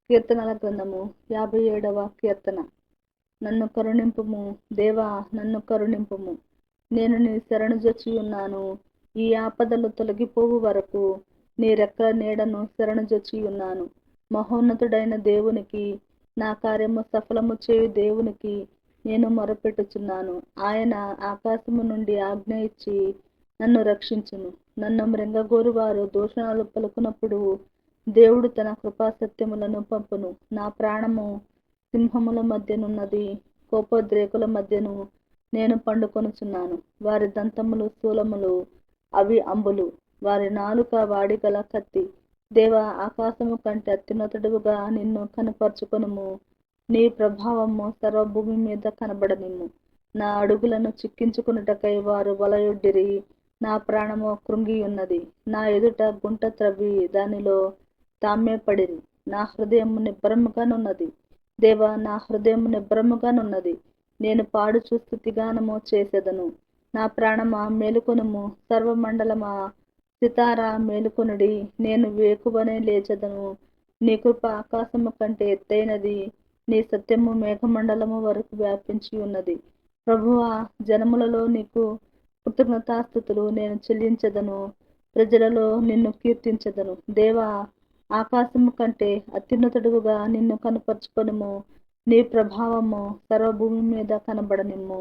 కీర్తనల గ్రంథము 57వ కీర్తన. నన్ను కరుణింపుము దేవా, నన్ను కరుణింపుము. నేను నీ శరణుజొచ్చి ఉన్నాను. ఈ ఆపదలు తొలగిపోవు వరకు నీ రెక్కల నీడను శరణుజొచ్చి ఉన్నాను. మహోన్నతుడైన దేవునికి, నా కార్యము సఫలము చేయు దేవునికి నేను మొరపెట్టుచున్నాను. ఆయన ఆకాశము నుండి ఆజ్ఞ ఇచ్చి నన్ను రక్షించును. నన్ను మృంగగోరు వారు దూషణలు పలుకున్నప్పుడు దేవుడు తన కృపా సత్యములను పంపును. నా ప్రాణము సింహముల మధ్యనున్నది, కోపోద్రేకుల మధ్యను నేను పండుకొనుచున్నాను. వారి దంతములు శూలములు, అవి అంబులు. వారి నాలుక వాడిగల కత్తి. దేవా, ఆకాశము కంటే అత్యున్నతుడుగా నిన్ను కనపరుచుకొనుము. నీ ప్రభావము సర్వభూమి మీద కనబడనిమ్ము. నా అడుగులను చిక్కించుకున్నటకై వారు వలయొడ్డిరి. నా ప్రాణము కృంగియున్నది. నా ఎదుట గుంట త్రవ్వి దానిలో తామే పడిరి. నా హృదయము నిబ్బరముగానున్నది. దేవా, నా హృదయము నిబ్బరముగానున్నది. నేను పాడుచు స్తుతిగానము చేసెదను. నా ప్రాణమా మేలుకొనుము. సర్వమండలమా సితారా మేలుకొనుడి. నేను వేకువనే లేచెదను. నీ కృప ఆకాశము కంటే ఎత్తైనది. నీ సత్యము మేఘమండలము వరకు వ్యాపించి ఉన్నది. ప్రభువా, జనములలో నీకు కృతజ్ఞతాస్తుతులు నేను చెల్లించెదను. ప్రజలలో నిన్ను కీర్తించెదను. దేవా, ఆకాశము కంటే అత్యున్నతుడుగా నిన్ను కనపరుచుకొనుము. నీ ప్రభావము సర్వభూమి మీద కనబడనిమ్ము.